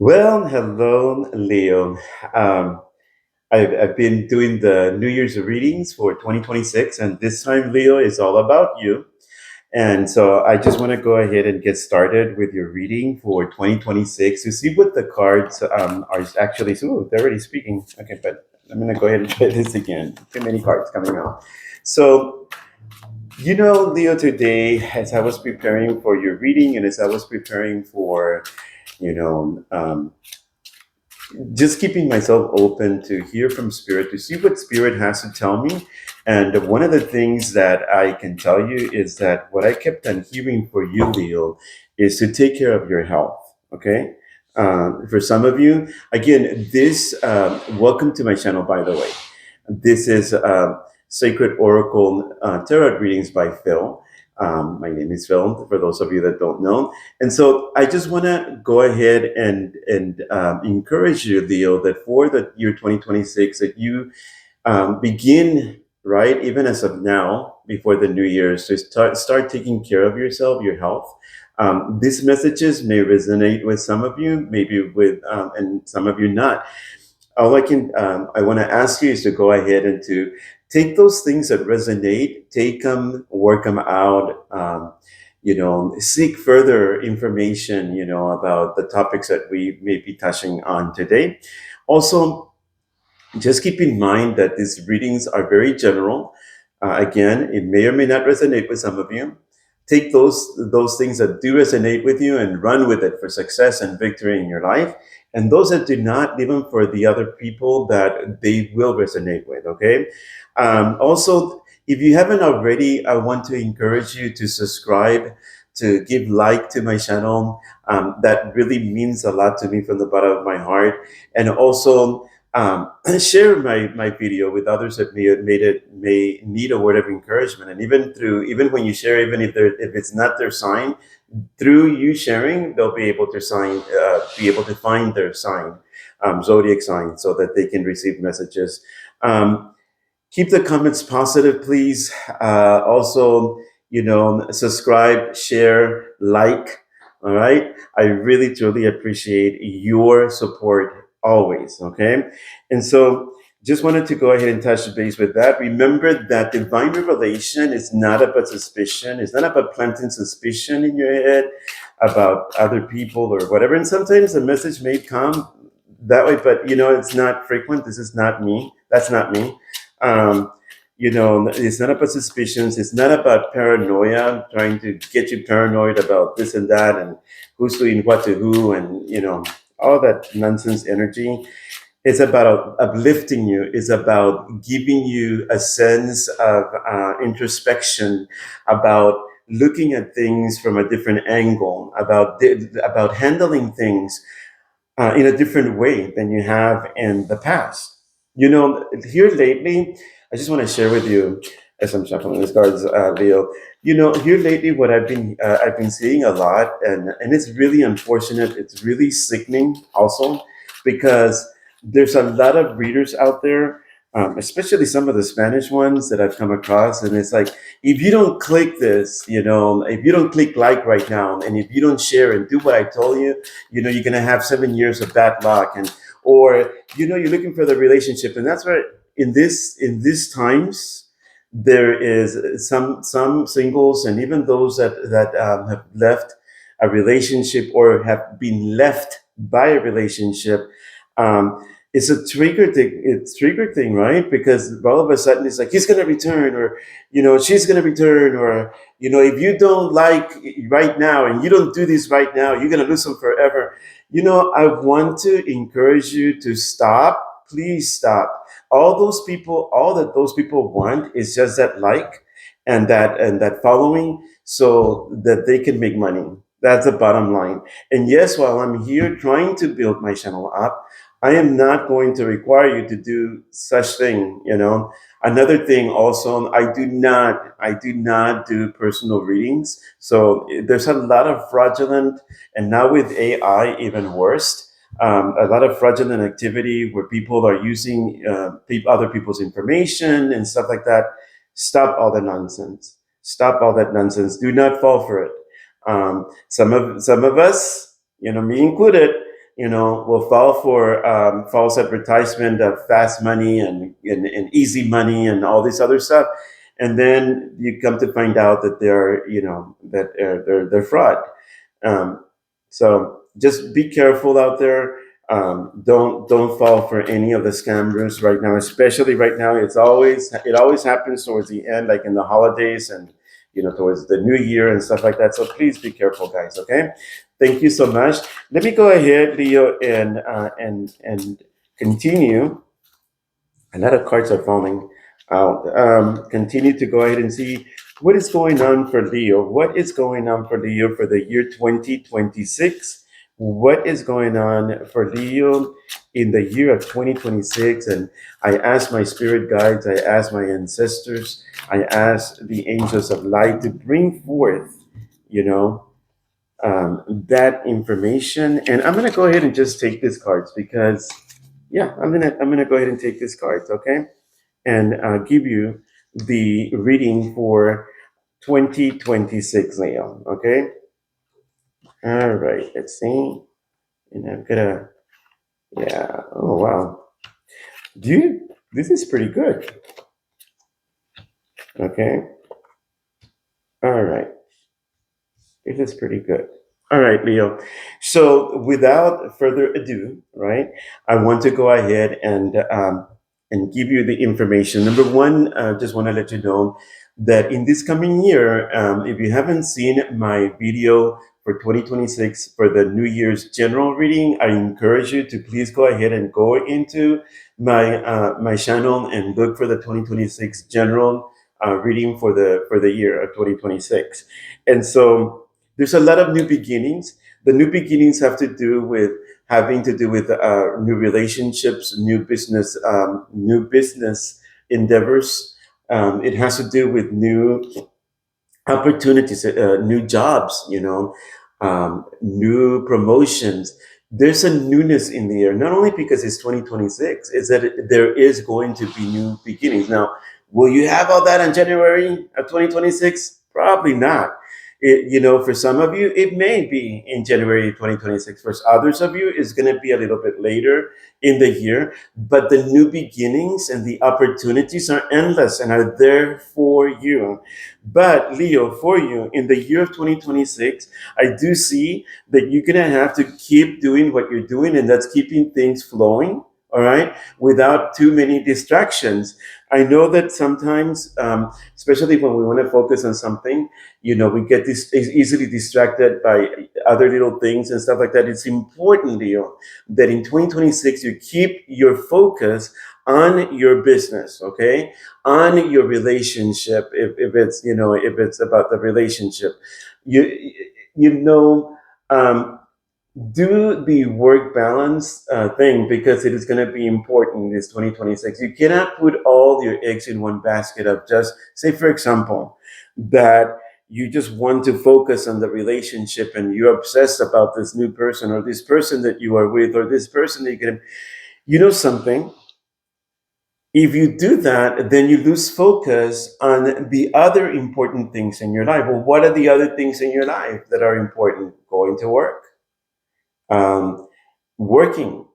Well, hello, Leo. Um, I've been doing the New Year's readings for 2026, and this time, Leo, is all about you. And so I just want to go ahead and get started with your reading for 2026 to see what the cards are actually. So they're already speaking. Okay, but I'm going to go ahead and try this again. Too many cards coming out. So, Leo, today, as I was preparing for your reading and as I was preparing for, you know, um, just keeping myself open to hear from spirit, to see what spirit has to tell me. And one of the things that I can tell you is that what I kept on hearing for you, Leo, is to take care of your health. Okay. For some of you, again, welcome to my channel, by the way. This is Sacred Oracle Tarot Readings by Phil. My name is Phil, for those of you that don't know. And so I just want to go ahead and encourage you, Leo, that for the year 2026, that you begin, right, even as of now, before the New Year's, to start taking care of yourself, your health. These messages may resonate with some of you, maybe and some of you not. I want to ask you is to go ahead and to take those things that resonate, take them, work them out. Seek further information, about the topics that we may be touching on today. Also, just keep in mind that these readings are very general. Again, it may or may not resonate with some of you. Take those things that do resonate with you and run with it for success and victory in your life. And those that do not, leave them for the other people that they will resonate with. Okay. Also, if you haven't already, I want to encourage you to subscribe, to give like to my channel. That really means a lot to me from the bottom of my heart. And also, share my video with others that may need a word of encouragement. And even when you share, even if it's not their sign, through you sharing, they'll be able to find their sign, zodiac sign, so that they can receive messages. Um, Keep the comments positive, please. Also, subscribe, share, like. All right. I really, truly appreciate your support always. Okay. And so, just wanted to go ahead and touch base with that. Remember that divine revelation is not about suspicion. It's not about planting suspicion in your head about other people or whatever. And sometimes a message may come that way, but it's not frequent. This is not me. That's not me. um, it's not about suspicions. It's not about paranoia, trying to get you paranoid about this and that and who's doing what to who and, all that nonsense energy. It's about uplifting you. It's about giving you a sense of introspection, about looking at things from a different angle, about handling things in a different way than you have in the past. Here lately, I just want to share with you, as I'm shuffling these cards, Leo. Here lately, what I've been seeing a lot, and it's really unfortunate. It's really sickening, also, because there's a lot of readers out there, especially some of the Spanish ones that I've come across, and it's like, if you don't click this, if you don't click like right now, and if you don't share and do what I told you, you're going to have 7 years of bad luck. And or you're looking for the relationship. And that's where in these times there is some singles, and even those that have left a relationship or have been left by a relationship. It's a trigger thing, right? Because all of a sudden it's like he's going to return, or she's going to return, or if you don't like right now and you don't do this right now, you're going to lose them forever. I want to encourage you to stop. Please stop. All that those people want is just that like and that following, so that they can make money. That's the bottom line. And yes, while I'm here trying to build my channel up, I am not going to require you to do such thing. Another thing also, I do not do personal readings. So there's a lot of fraudulent, and now with AI, even worse. A lot of fraudulent activity where people are using other people's information and stuff like that. Stop all the nonsense. Stop all that nonsense. Do not fall for it. Some of us, me included, will fall for false advertisement of fast money and easy money and all this other stuff, and then you come to find out that they're they're fraud. um, so just be careful out there. Don't fall for any of the scammers right now, especially right now. It always happens towards the end, like in the holidays and towards the new year and stuff like that. So please be careful, guys. Okay, thank you so much. Let me go ahead, Leo, and continue. A lot of cards are falling out. Continue to go ahead and see what is going on for Leo. What is going on for Leo for the year 2026? What is going on for Leo in the year of 2026? And I ask my spirit guides, I ask my ancestors, I ask the angels of light to bring forth, you know, that information. And I'm gonna go ahead and just take these cards because, yeah, I'm gonna go ahead and take these cards, okay? And give you the reading for 2026, Leo. Okay. All right. Let's see. And I'm gonna, yeah. Oh wow. Dude, this is pretty good. Okay. All right. It is pretty good. All right, Leo. So without further ado, right, I want to go ahead and give you the information. Number one, I just want to let you know that in this coming year, if you haven't seen my video for 2026 for the New Year's general reading, I encourage you to please go ahead and go into my channel and look for the 2026 general reading for the year of 2026. And so there's a lot of new beginnings. The new beginnings have to do with having to do with new relationships, new business endeavors. It has to do with new opportunities, new jobs, new promotions. There's a newness in the air, not only because it's 2026, is that there is going to be new beginnings. Now, will you have all that in January of 2026? Probably not. For some of you, it may be in January 2026. For others of you, it's going to be a little bit later in the year. But the new beginnings and the opportunities are endless and are there for you. But Leo, for you, in the year of 2026, I do see that you're going to have to keep doing what you're doing, and that's keeping things flowing, all right, without too many distractions. I know that sometimes, especially when we want to focus on something, we get this easily distracted by other little things and stuff like that. It's important, Leo, that in 2026 you keep your focus on your business, okay, on your relationship. If it's about the relationship, you you know. Do the work balance thing because it is going to be important in this 2026. You cannot put all your eggs in one basket of just, say, for example, that you just want to focus on the relationship and you're obsessed about this new person or this person that you are with or this person that you can. You know something? If you do that, then you lose focus on the other important things in your life. Well, what are the other things in your life that are important? Going to work, um, working,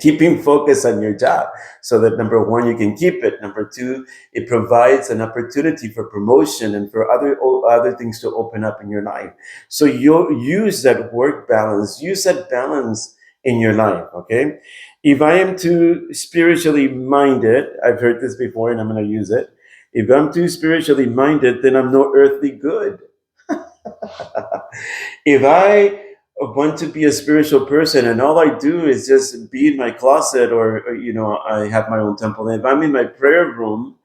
keeping focus on your job so that number one, you can keep it. Number two, it provides an opportunity for promotion and for other things to open up in your life. So you use that work balance, use that balance in your life. Okay. If I am too spiritually minded, I've heard this before and I'm going to use it. If I'm too spiritually minded, then I'm no earthly good. If I want to be a spiritual person and all I do is just be in my closet or I have my own temple, and if I'm in my prayer room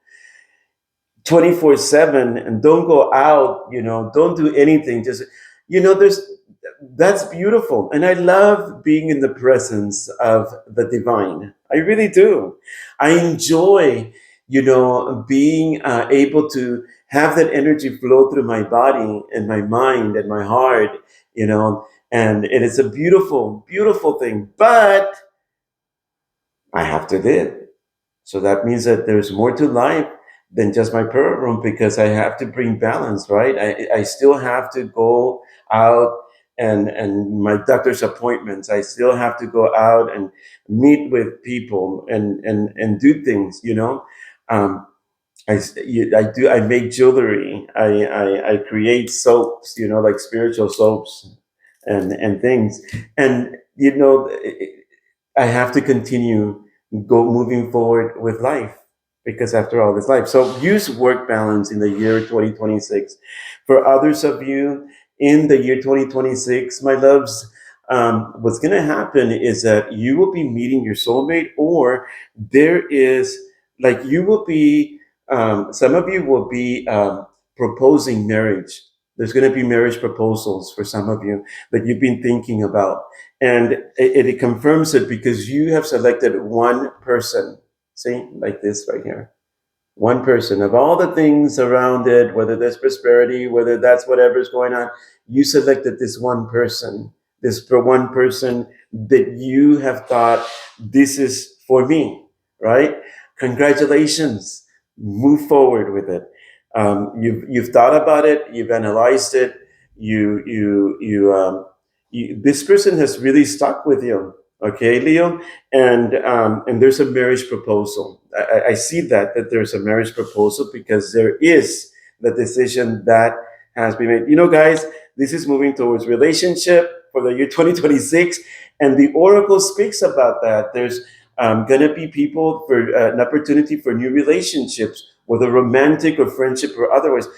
24/7 and don't go out, don't do anything, just, there's that's beautiful. And I love being in the presence of the divine. I really do. I enjoy, being able to have that energy flow through my body and my mind and my heart, and it is a beautiful, beautiful thing. But I have to live. So that means that there's more to life than just my prayer room because I have to bring balance, right? I still have to go out and my doctor's appointments. I still have to go out and meet with people and do things. Um, I make jewelry. I create soaps. Like spiritual soaps and things. And I have to continue go moving forward with life because after all, it's life. So use work balance in the year 2026. For others of you in the year 2026, my loves, what's going to happen is that you will be meeting your soulmate, or there is like you will be. Some of you will be proposing marriage. There's going to be marriage proposals for some of you that you've been thinking about, and it confirms it because you have selected one person. See, like this right here. One person of all the things around it, whether there's prosperity, whether that's whatever's going on, you selected this one person, this for one person that you have thought this is for me, right? Congratulations. Move forward with it. You've thought about it. You've analyzed it. This person has really stuck with you. Okay, Leo, and there's a marriage proposal. I see that there's a marriage proposal because there is the decision that has been made. Guys, this is moving towards relationship for the year 2026, and the oracle speaks about that. There's going to be people for an opportunity for new relationships, whether romantic or friendship or otherwise.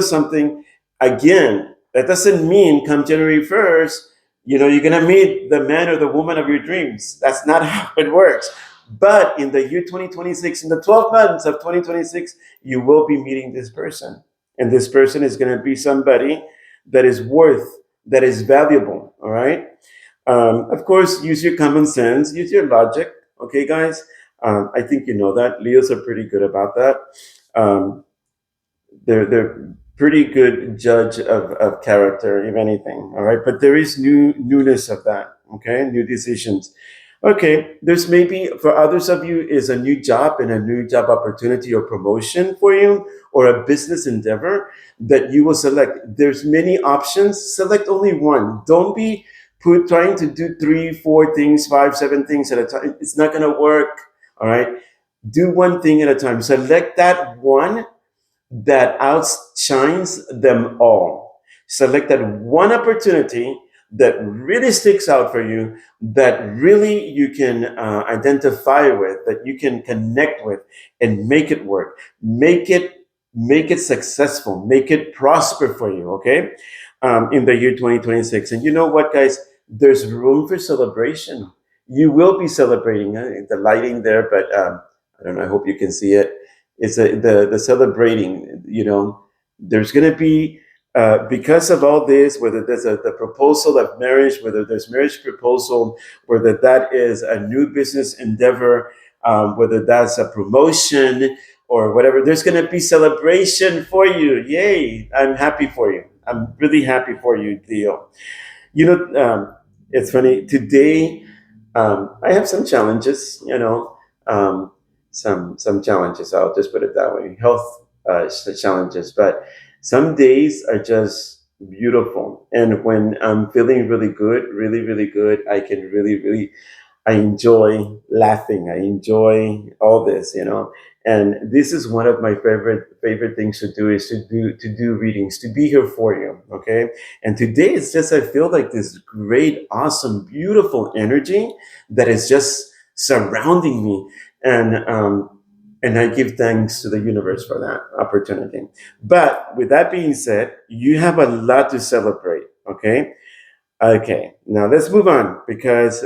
Something, again, that doesn't mean come January 1st, you're going to meet the man or the woman of your dreams. That's not how it works. But in the year 2026, in the 12 months of 2026, you will be meeting this person. And this person is going to be somebody that is that is valuable. All right. Of course, use your common sense, use your logic. Okay, guys. I think you know that. Leos are pretty good about that. Um, they're pretty good judge of character, if anything. All right, but there is newness of that. Okay, new decisions. Okay, there's maybe for others of you is a new job and a new job opportunity or promotion for you, or a business endeavor that you will select. There's many options. Select only one. Don't be trying to do three, four things, five, seven things at a time. It's not going to work. All right, do one thing at a time. Select that one that outshines them all. Select that one opportunity that really sticks out for you, that really you can identify with, that you can connect with, and make it work. Make it successful. Make it prosper for you. Okay, in the year 2026. And you know what, guys? There's room for celebration. You will be celebrating the lighting there, but I don't know. I hope you can see it. It's the celebrating. There's going to be because of all this, whether there's the proposal of marriage, whether there's marriage proposal, whether that is a new business endeavor, whether that's a promotion or whatever, there's going to be celebration for you. Yay! I'm happy for you. I'm really happy for you, Theo. It's funny today. I have some challenges. Some challenges. I'll just put it that way. Health challenges, but some days are just beautiful. And when I'm feeling really good, really, really good, I can really, really I enjoy laughing. I enjoy all this. And this is one of my favorite things to do is to do readings, to be here for you. Okay. And today it's just I feel like this great, awesome, beautiful energy that is just surrounding me. And I give thanks to the universe for that opportunity. But with that being said, you have a lot to celebrate. Okay. Okay. Now let's move on because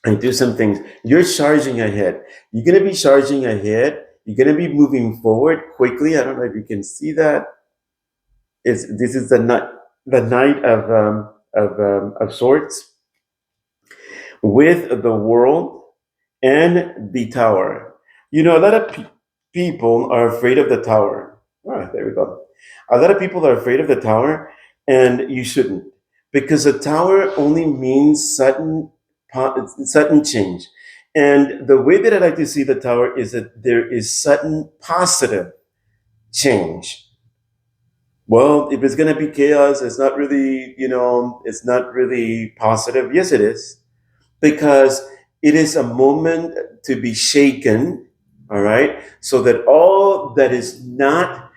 and do some things. You're charging ahead. You're going to be charging ahead. You're going to be moving forward quickly. I don't know if you can see that. This is the knight of swords with the world and the tower. A lot of people are afraid of the tower. Oh, there we go. A lot of people are afraid of the tower, and you shouldn't, because the tower only means sudden change. And the way that I like to see the tower is that there is sudden positive change. Well, if it's going to be chaos, it's not really, it's not really positive. Yes, it is, because it is a moment to be shaken, all right? So that all that is not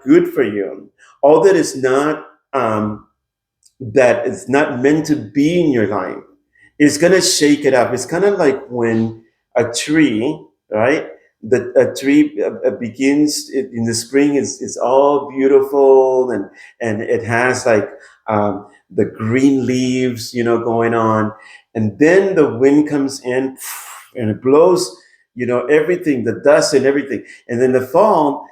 good for you, all that is not meant to be in your life, is gonna shake it up. It's kind of like when a tree, right? The a tree begins in the spring is all beautiful, and it has like the green leaves, going on, and then the wind comes in and it blows, everything, the dust and everything, and then the fall,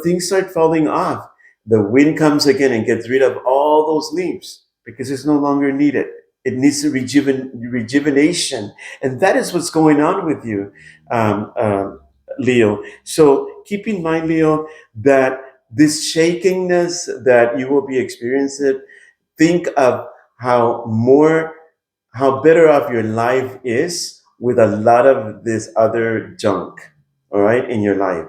things start falling off. The wind comes again and gets rid of all those leaves because it's no longer needed. It needs a rejuvenation, and that is what's going on with you, Leo. So keep in mind, Leo, that this shakiness that you will be experiencing, think of how more how better off your life is with a lot of this other junk, all right, in your life.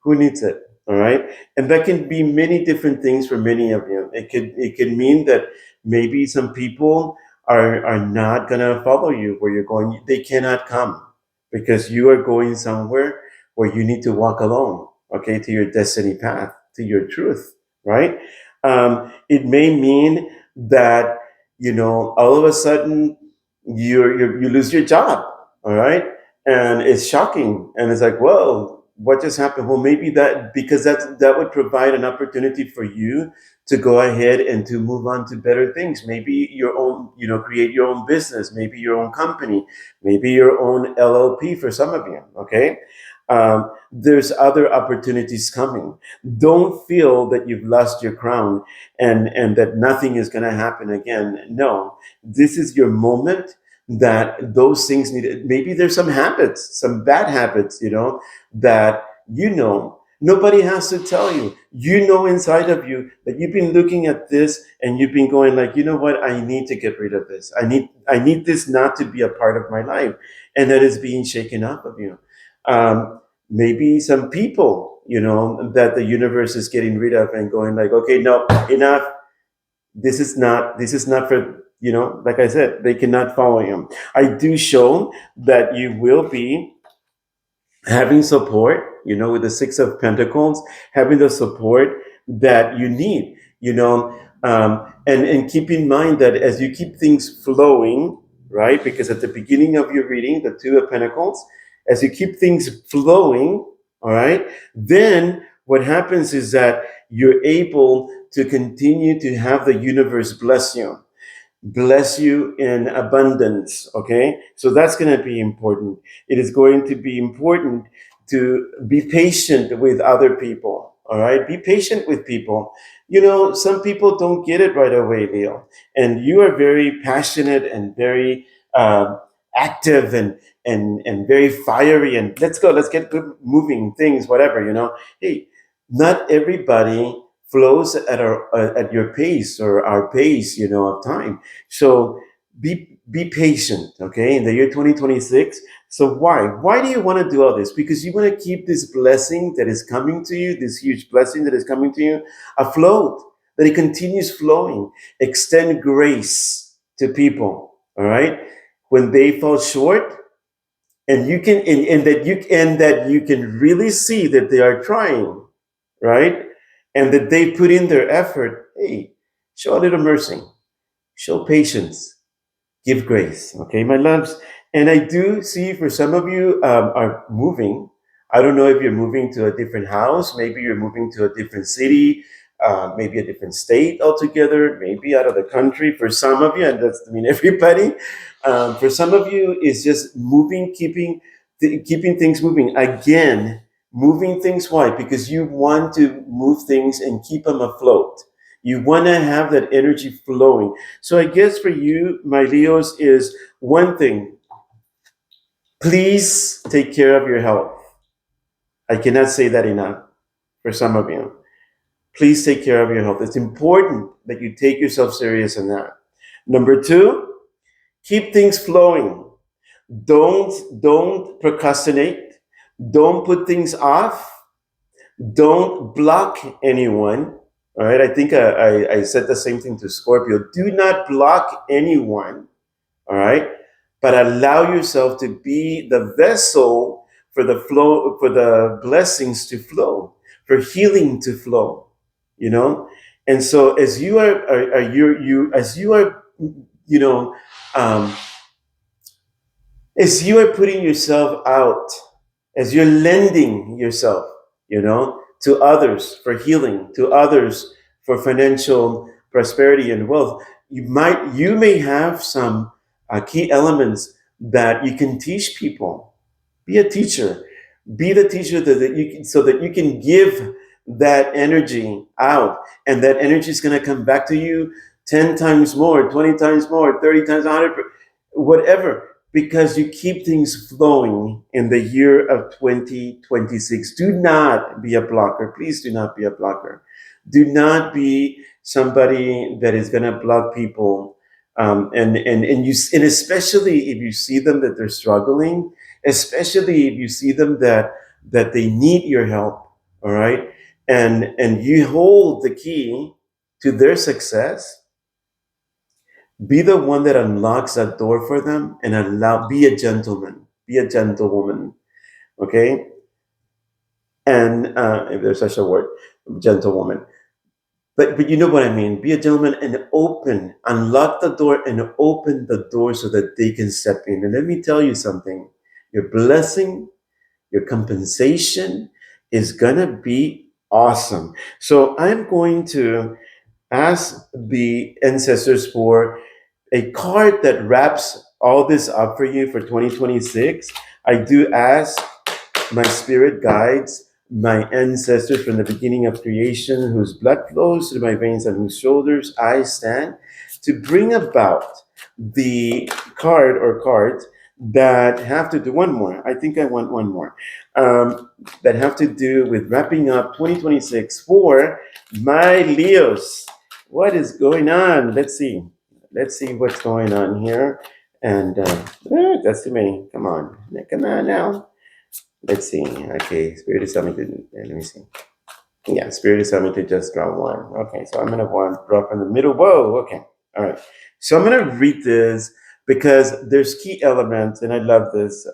Who needs it? All right. And that can be many different things for many of you. It could mean that maybe some people are not gonna follow you where you're going. They cannot come because you are going somewhere where you need to walk alone, okay, to your destiny path, to your truth, right? It may mean that, all of a sudden you lose your job, all right, and it's shocking, and it's like, whoa, what just happened? Well, maybe that, because that would provide an opportunity for you to go ahead and to move on to better things, maybe your own, create your own business, maybe your own company, maybe your own LLP for some of you, okay. There's other opportunities coming. Don't feel that you've lost your crown, and that nothing is going to happen again. No, this is your moment, that those things need. Maybe there's some habits, some bad habits, that, nobody has to tell you. Inside of you that you've been looking at this and you've been going like, you know what, I need to get rid of this. I need this not to be a part of my life, and that is being shaken up of you. Maybe some people, that the universe is getting rid of and going like, okay, no, enough. This is not for, like I said, they cannot follow him. I do show that you will be having support, with the Six of Pentacles, having the support that you need, and keep in mind that as you keep things flowing, right? Because at the beginning of your reading, the Two of Pentacles, as you keep things flowing, all right, then what happens is that you're able to continue to have the universe bless you in abundance. Okay, so that's going to be important. It is going to be important to be patient with other people. All right, be patient with people. Some people don't get it right away, Leo, and you are very passionate and very active, and very fiery, and let's get good moving things, whatever. Hey, not everybody flows at your pace or our pace, of time. So be patient, okay, in the year 2026. So why do you want to do all this? Because you want to keep this blessing that is coming to you, this huge blessing that is coming to you, afloat, that it continues flowing. Extend grace to people, all right, when they fall short, and you can and that you can really see that they are trying, right, and that they put in their effort. Hey, show a little mercy, show patience, give grace, okay, my loves. And I do see for some of you are moving. I don't know if you're moving to a different house, maybe you're moving to a different city, maybe a different state altogether, maybe out of the country for some of you, and that's, I mean, everybody. For some of you, it's just moving, keeping things moving again. Moving things, why? Because you want to move things and keep them afloat. You want to have that energy flowing. So I guess for you, my Leos, is one thing: please take care of your health. I cannot say that enough for some of you. Please take care of your health. It's important that you take yourself serious in that. Number two, keep things flowing. Don't procrastinate. Don't put things off. Don't block anyone. All right. I think I said the same thing to Scorpio. Do not block anyone. All right. But allow yourself to be the vessel for the flow, for the blessings to flow, for healing to flow, you know? And so as you are as you are, you know, um, as you are putting yourself out, as you're lending yourself, to others for healing, to others for financial prosperity and wealth, you may have some key elements that you can teach people. Be a teacher. Be the teacher that you can, so that you can give that energy out, and that energy is going to come back to you 10 times more, 20 times more, 30 times, 100, whatever, because you keep things flowing in the year of 2026. Do not be a blocker. Please do not be a blocker. Do not be somebody that is going to block people. And especially if you see them that they're struggling, especially if you see them that they need your help, all right, and you hold the key to their success. Be the one that unlocks that door for them, and be a gentleman, be a gentlewoman, okay? And if there's such a word, gentlewoman. But you know what I mean. Be a gentleman and unlock the door and open the door so that they can step in. And let me tell you something. Your blessing, your compensation is gonna be awesome. So I'm going to ask the ancestors for a card that wraps all this up for you for 2026. I do ask my spirit guides, my ancestors from the beginning of creation, whose blood flows through my veins and whose shoulders I stand, to bring about the card or cards that have to do one more. I think I want one more. That have to do with wrapping up 2026 for my Leos. What is going on? Let's see. Let's see what's going on here. And that's too many. Come on. Come on now. Let's see. Okay, Spirit is telling me to. Let me see. Yeah, Spirit is telling me to just draw one. Okay, so I'm gonna drop in the middle. Whoa. Okay. All right. So I'm gonna read this because there's key elements, and I love this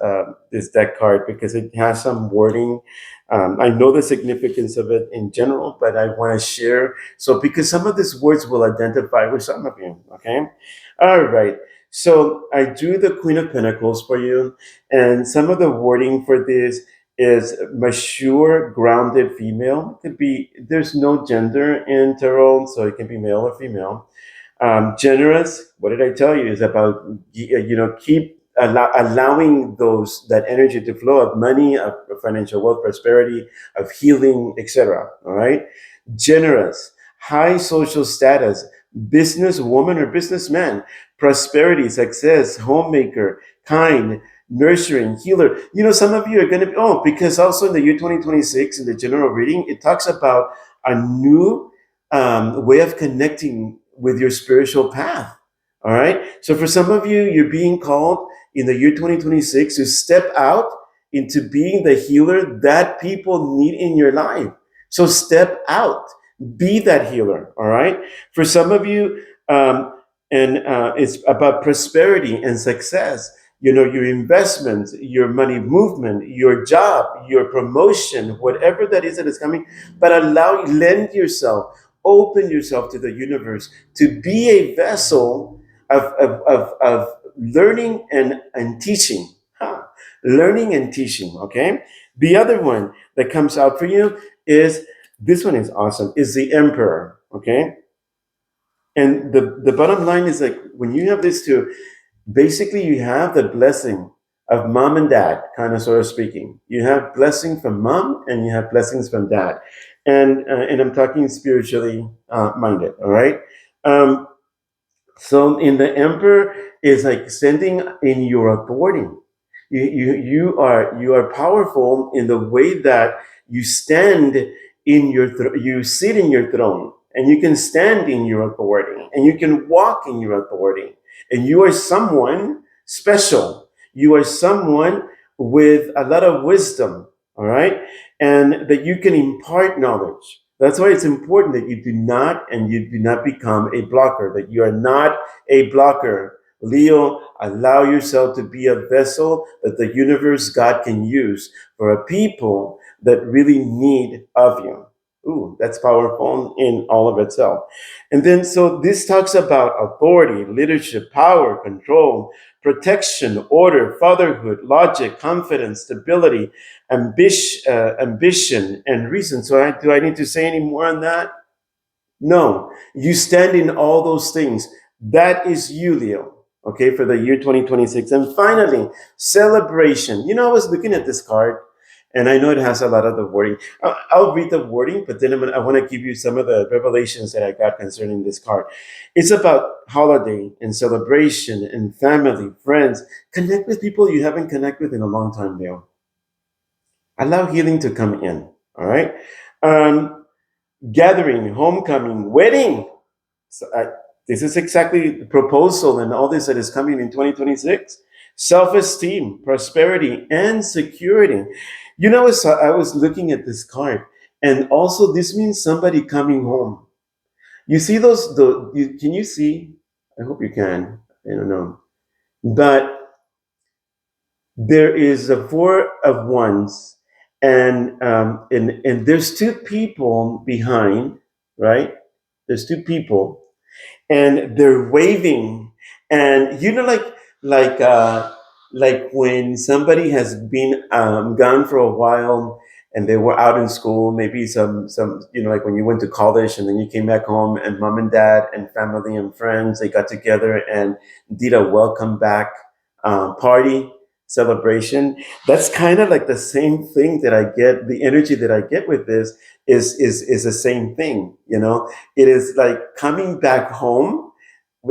deck card because it has some wording. I know the significance of it in general, but I want to share. So because some of these words will identify with some of you. Okay. All right. So I drew the Queen of Pentacles for you, and some of the wording for this is mature, grounded female. It could be, there's no gender in tarot, so it can be male or female. Generous, what did I tell you, is about, keep allowing that energy to flow of money, of financial wealth, prosperity, of healing, etc. All right. Generous, high social status, businesswoman or businessman, prosperity, success, homemaker, kind, nurturing, healer. Some of you are going to be, because also in the year 2026, in the general reading, it talks about a new way of connecting with your spiritual path. All right. So for some of you, you're being called in the year 2026 to step out into being the healer that people need in your life. So step out, be that healer. All right. For some of you, it's about prosperity and success. Your investments, your money movement, your job, your promotion, whatever that is coming, but lend yourself, open yourself to the universe to be a vessel of learning and teaching. Huh. Learning and teaching, okay? The other one that comes out for you is, this one is awesome, is the Emperor, okay? And the bottom line is, like, when you have this two, basically you have the blessing of mom and dad, kind of, sort of speaking. You have blessing from mom and you have blessings from dad. And I'm talking spiritually minded, all right? So in the Emperor is like standing in your authority. You are powerful in the way that you stand you sit in your throne, and you can stand in your authority, and you can walk in your authority, and you are someone special. You are someone with a lot of wisdom, all right, and that you can impart knowledge. That's why it's important that you do not become a blocker, that you are not a blocker. Leo, allow yourself to be a vessel that the universe, God, can use for a people that really need of you. Ooh, that's powerful in all of itself. And then, so this talks about authority, leadership, power, control, protection, order, fatherhood, logic, confidence, stability, ambition, and reason. So, do I need to say any more on that? No. You stand in all those things. That is you, Leo. Okay, for the year 2026. And finally, celebration. I was looking at this card, and I know it has a lot of the wording. I'll read the wording, but then I want to give you some of the revelations that I got concerning this card. It's about holiday and celebration and family, friends. Connect with people you haven't connected with in a long time, Leo. Allow healing to come in. All right. Um, Gathering, homecoming, wedding. So this is exactly the proposal and all this that is coming in 2026. Self-esteem, prosperity, and security. So I was looking at this card, and also this means somebody coming home. You see those? Can you see? I hope you can. I don't know, but there is a four of wands, and there's two people behind, right? There's two people, and they're waving, and like uh like when somebody has been gone for a while, and they were out in school, maybe some like when you went to college and then you came back home, and mom and dad and family and friends, they got together and did a welcome back party celebration. That's kind of like the same thing that I get. The energy that I get with this is the same thing. It is like coming back home,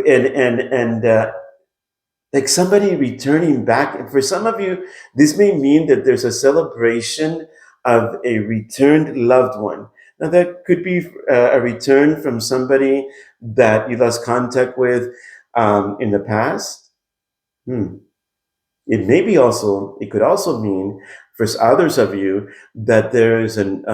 and like somebody returning back. And for some of you, this may mean that there's a celebration of a returned loved one. Now, that could be a return from somebody that you lost contact with in the past. Hmm. It could also mean for others of you that there is an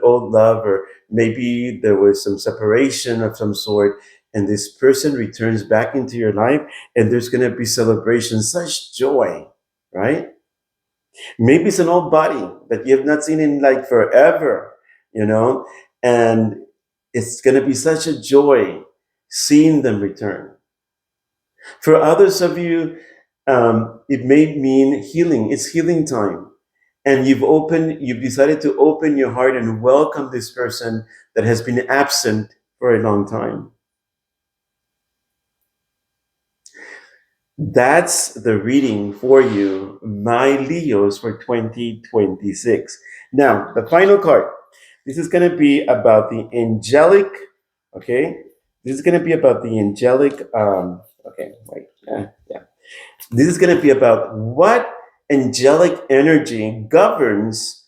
old love, or maybe there was some separation of some sort, and this person returns back into your life, and there's going to be celebration, such joy, right? Maybe it's an old body that you have not seen in like forever, you know, and it's going to be such a joy seeing them return. For others of you, it may mean healing. It's healing time. And you've decided to open your heart and welcome this person that has been absent for a long time. That's the reading for you, my Leos, for 2026. Now, the final card. This is going to be about the angelic, okay? This is going to be about the angelic, okay, wait, yeah. This is going to be about what angelic energy governs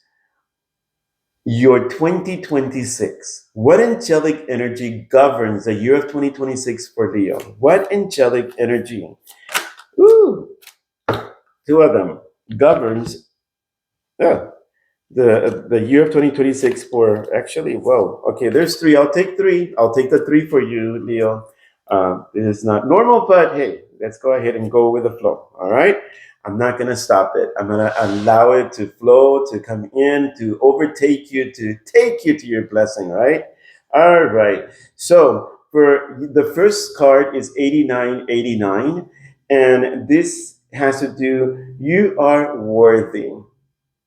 your 2026. What angelic energy governs the year of 2026 for Leo? What angelic energy? Ooh, two of them governs uh, the year of 2026 for actually, whoa, okay, there's three. I'll take three. I'll take the three for you, Leo. It is not normal, but hey, let's go ahead and go with the flow. All right. I'm not going to stop it. I'm going to allow it to flow, to come in, to overtake you, to take you to your blessing, right? All right. So for the first card is 8989. And this has to do, you are worthy.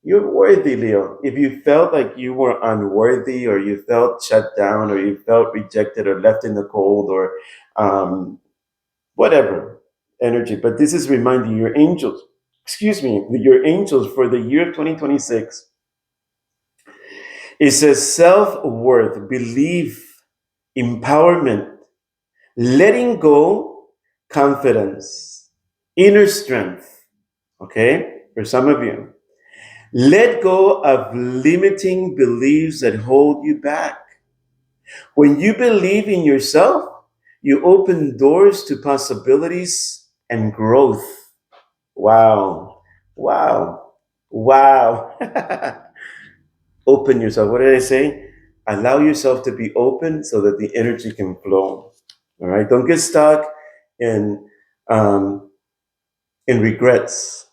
You're worthy, Leo. If you felt like you were unworthy, or you felt shut down, or you felt rejected, or left in the cold, or um, whatever energy, but this is reminding your angels, your angels for the year of 2026. It says self worth, belief, empowerment, letting go, confidence, inner strength. Okay, for some of you. Let go of limiting beliefs that hold you back. When you believe in yourself, you open doors to possibilities and growth. Wow. Wow. Wow. Open yourself. What did I say? Allow yourself to be open so that the energy can flow. All right. Don't get stuck in um, in regrets.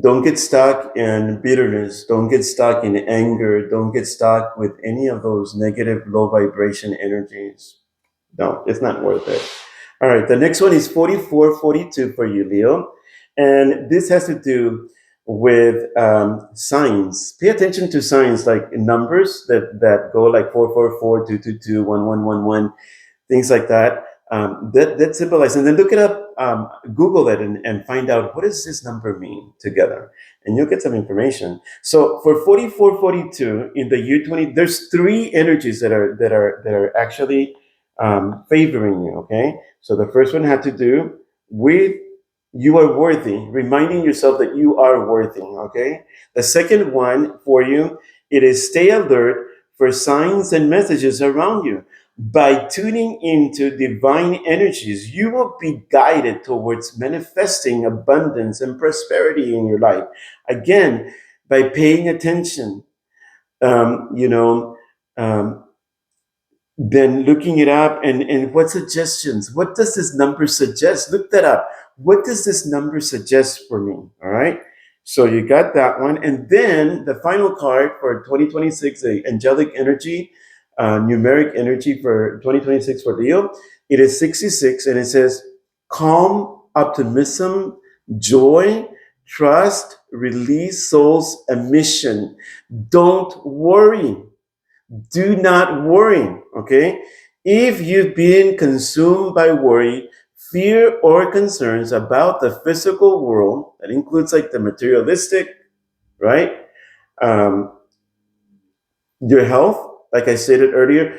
Don't get stuck in bitterness. Don't get stuck in anger. Don't get stuck with any of those negative, low vibration energies. No, it's not worth it. All right, the next one is 4442 for you, Leo. And this has to do with signs. Pay attention to signs like numbers that go like 444, 222, 1111, things like that. That symbolize, and then look it up, Google it, and find out what does this number mean together, and you'll get some information. So for 4442 in the year 20, there's three energies that are actually favoring you. Okay, so the first one had to do with you are worthy, reminding yourself that you are worthy. Okay, the second one for you, it is stay alert for signs and messages around you. By tuning into divine energies, you will be guided towards manifesting abundance and prosperity in your life. Again, by paying attention, um, you know, um, then looking it up, and what suggestions, what does this number suggest? Look that up. What does this number suggest for me? All right. So you got that one. And then the final card for 2026, the angelic energy, numeric energy for 2026 for Leo, it is 66, and it says calm, optimism, joy, trust, release, soul's emission. Don't worry. Do not worry, okay? If you've been consumed by worry, fear, or concerns about the physical world, that includes like the materialistic, right? Um, your health, like I stated earlier,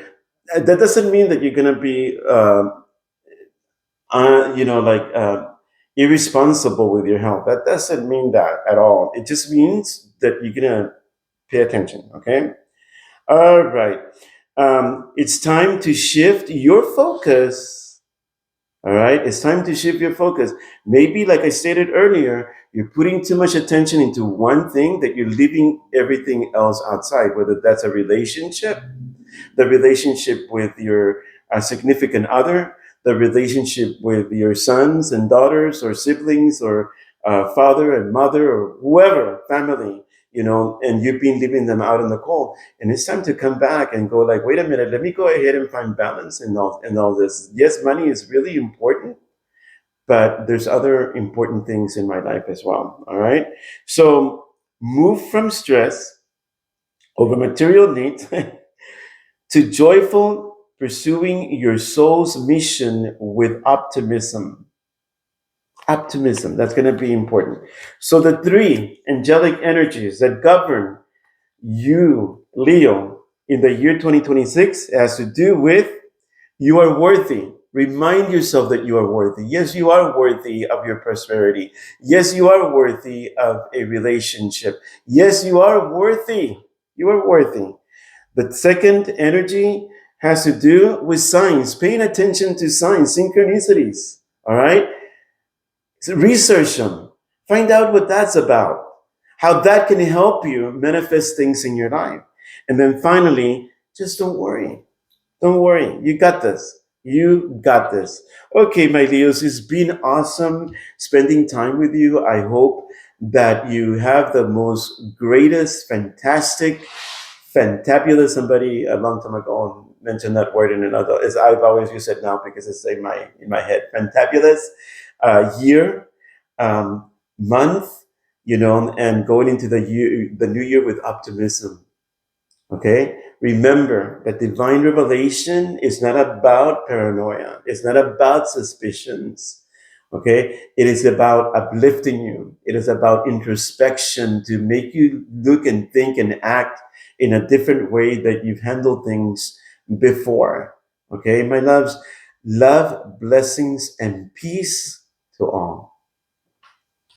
that doesn't mean that you're going to be, like irresponsible with your health. That doesn't mean that at all. It just means that you're going to pay attention, okay? All right. It's time to shift your focus. All right. It's time to shift your focus. Maybe, like I stated earlier, you're putting too much attention into one thing that you're leaving everything else outside, whether that's a relationship, the relationship with your significant other, the relationship with your sons and daughters or siblings or father and mother or whoever, family, and you've been leaving them out in the cold. And it's time to come back and go like, wait a minute, let me go ahead and find balance in all this. Yes, money is really important, but there's other important things in my life as well. All right. So move from stress over material needs to joyful pursuing your soul's mission with optimism. Optimism, that's going to be important. So, the three angelic energies that govern you, Leo, in the year 2026 has to do with you are worthy. Remind yourself that you are worthy. Yes, you are worthy of your prosperity. Yes, you are worthy of a relationship. Yes, you are worthy. You are worthy. The second energy has to do with signs, paying attention to signs, synchronicities. All right? So research them. Find out what that's about, how that can help you manifest things in your life. And then finally, just don't worry. Don't worry. You got this. You got this. Okay, my Leos, it's been awesome spending time with you. I hope that you have the most greatest, fantastic, fantabulous. Somebody a long time ago mentioned that word in another. Is I've always used it now because it's in my head. Fantabulous year, month, and going into the new year with optimism. Okay, remember that divine revelation is not about paranoia. It's not about suspicions. Okay, it is about uplifting you. It is about introspection to make you look and think and act in a different way that you've handled things before. Okay, my loves, love, blessings, and peace to all.